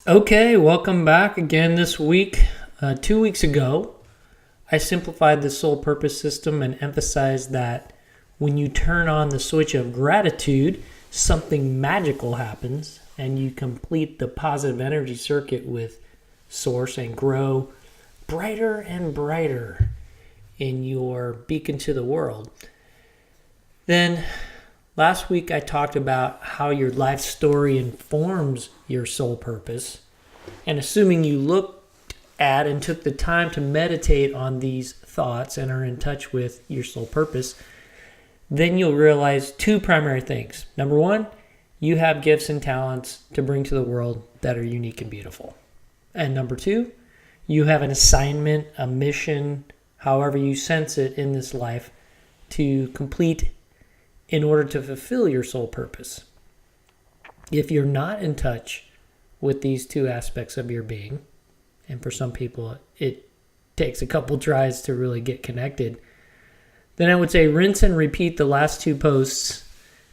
Okay, welcome back again this week. 2 weeks ago, I simplified the soul purpose system and emphasized that when you turn on the switch of gratitude, something magical happens and you complete the positive energy circuit with Source and grow brighter and brighter in your beacon to the world. Then last week I talked about how your life story informs your soul purpose. And assuming you looked at and took the time to meditate on these thoughts and are in touch with your soul purpose, then you'll realize two primary things. Number one, you have gifts and talents to bring to the world that are unique and beautiful. And number two, you have an assignment, a mission, however you sense it in this life, to complete in order to fulfill your soul purpose. If you're not in touch with these two aspects of your being, and for some people it takes a couple tries to really get connected, then I would say rinse and repeat the last two posts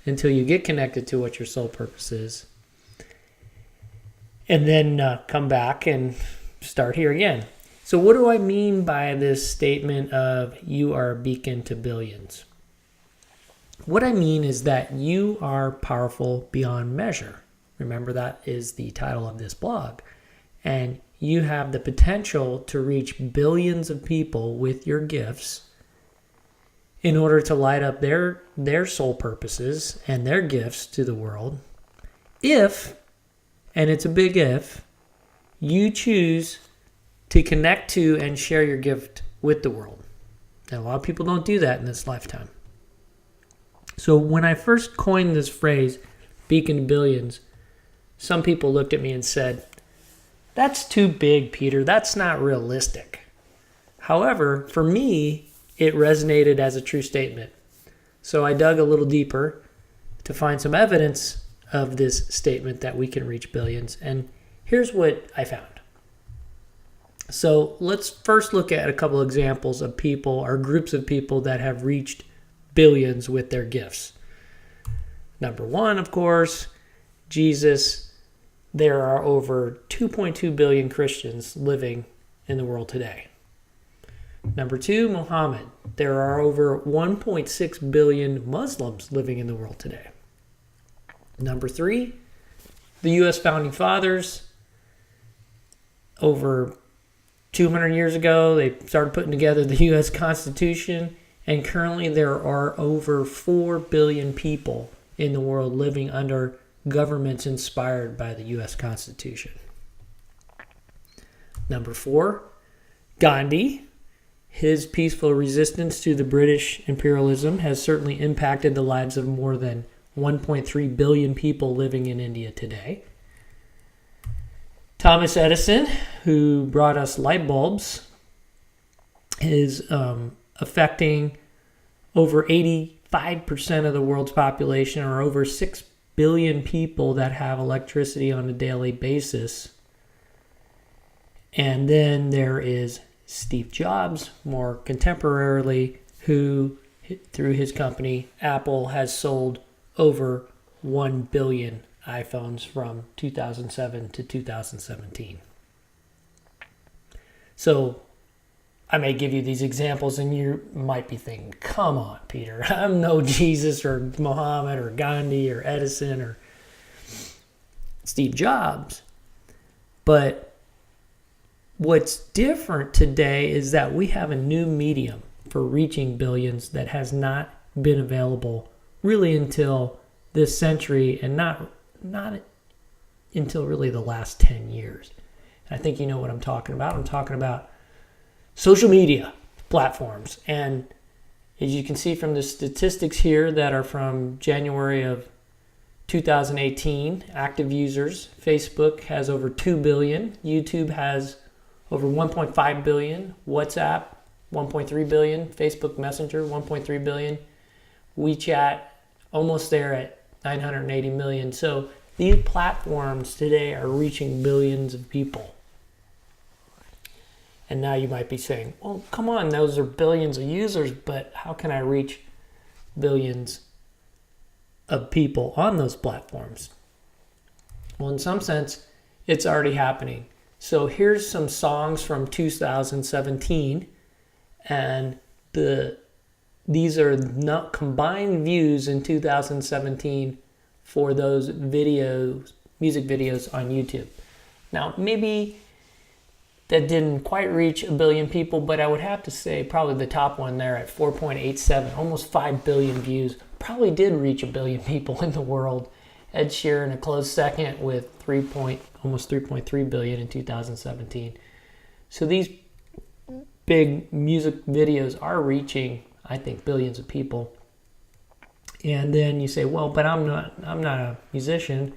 until you get connected to what your soul purpose is. And then come back and start here again. So what do I mean by this statement of you are a beacon to billions? What I mean is that you are powerful beyond measure. Remember, that is the title of this blog. And you have the potential to reach billions of people with your gifts in order to light up their soul purposes and their gifts to the world. If, and it's a big if, you choose to connect to and share your gift with the world. And a lot of people don't do that in this lifetime. So when I first coined this phrase, beacon to billions, some people looked at me and said, "That's too big, Peter. That's not realistic." However, for me, it resonated as a true statement. So I dug a little deeper to find some evidence of this statement that we can reach billions. And here's what I found. So let's first look at a couple examples of people or groups of people that have reached billions with their gifts. Number one, of course, Jesus. There are over 2.2 billion Christians living in the world today. Number two, Muhammad. There are over 1.6 billion Muslims living in the world today. Number three, the U.S. Founding Fathers. Over 200 years ago, they started putting together the U.S. Constitution, and currently there are over 4 billion people in the world living under governments inspired by the U.S. Constitution. Number four, Gandhi. His peaceful resistance to the British imperialism has certainly impacted the lives of more than 1.3 billion people living in India today. Thomas Edison, who brought us light bulbs, is affecting over 85% of the world's population, or over 6 billion people that have electricity on a daily basis. And then there is Steve Jobs, more contemporarily, who, through his company, Apple, has sold over 1 billion iPhones from 2007 to 2017. So I may give you these examples and you might be thinking, come on, Peter, I'm no Jesus or Muhammad or Gandhi or Edison or Steve Jobs. But what's different today is that we have a new medium for reaching billions that has not been available really until this century, and not until really the last 10 years. And I think you know what I'm talking about. I'm talking about social media platforms. And as you can see from the statistics here that are from January of 2018, active users, Facebook has over 2 billion, YouTube has over 1.5 billion, WhatsApp 1.3 billion, Facebook Messenger 1.3 billion, WeChat almost there at 980 million. So these platforms today are reaching billions of people. And now you might be saying, well, come on, those are billions of users, but how can I reach billions of people on those platforms? Well, in some sense, It's already happening. So here's some songs from 2017, and these are not combined views in 2017 for those music videos on YouTube. Now, maybe that didn't quite reach 1 billion people, but I would have to say probably the top one there at 4.87, almost 5 billion views, probably did reach 1 billion people in the world. Ed Sheeran a close second with almost 3.3 billion in 2017. So these big music videos are reaching, I think, billions of people. And then you say, well, but I'm not a musician.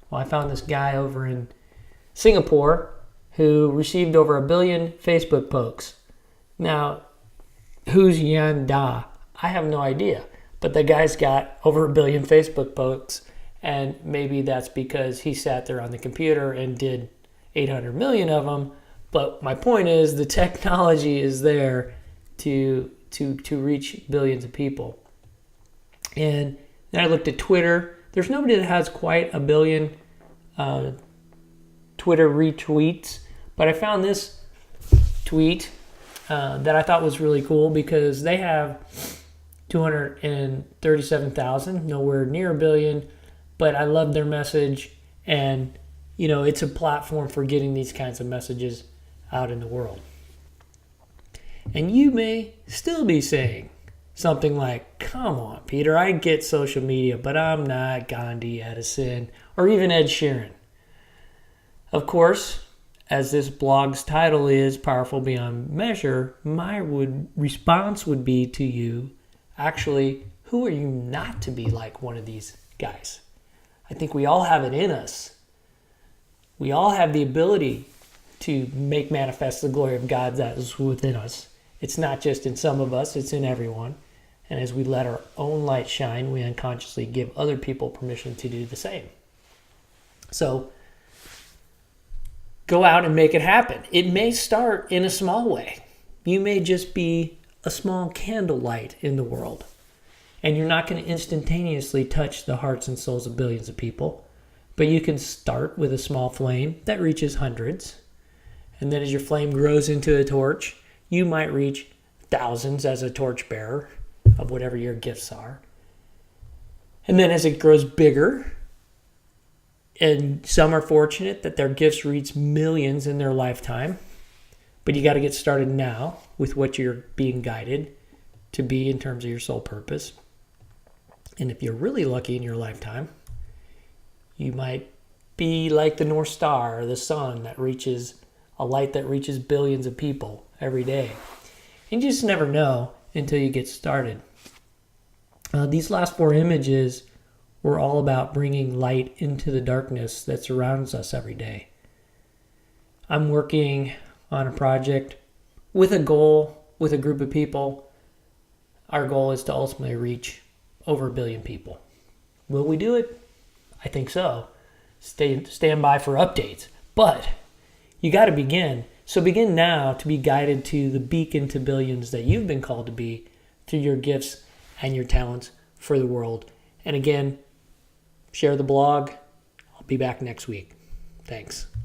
Well, I found this guy over in Singapore who received over 1 billion Facebook pokes. Now, who's Yan Da? I have no idea. But the guy's got over 1 billion Facebook pokes, and maybe that's because he sat there on the computer and did 800 million of them. But my point is the technology is there to reach billions of people. And then I looked at Twitter. There's nobody that has quite 1 billion Twitter retweets, but I found this tweet that I thought was really cool because they have 237,000, nowhere near 1 billion, but I love their message, and it's a platform for getting these kinds of messages out in the world. And you may still be saying something like, come on, Peter, I get social media, but I'm not Gandhi, Edison, or even Ed Sheeran. Of course, as this blog's title is Powerful Beyond Measure, my response would be to you, actually, who are you not to be like one of these guys? I think we all have it in us. We all have the ability to make manifest the glory of God that is within us. It's not just in some of us, it's in everyone. And as we let our own light shine, we unconsciously give other people permission to do the same. So, go out and make it happen. It may start in a small way. You may just be a small candlelight in the world. And you're not going to instantaneously touch the hearts and souls of billions of people. But you can start with a small flame that reaches hundreds. And then as your flame grows into a torch, you might reach thousands as a torchbearer of whatever your gifts are. And then as it grows bigger, and some are fortunate that their gifts reach millions in their lifetime, but you got to get started now with what you're being guided to be in terms of your soul purpose. And if you're really lucky in your lifetime, you might be like the North Star or the sun that reaches a light that reaches billions of people every day. And you just never know until you get started. These last 4 images were all about bringing light into the darkness that surrounds us every day. I'm working on a project with a goal, with a group of people. Our goal is to ultimately reach over 1 billion people. Will we do it? I think so. Stand by for updates. But you got to begin. So begin now to be guided to the beacon to billions that you've been called to be through your gifts and your talents for the world. And again, share the blog. I'll be back next week. Thanks.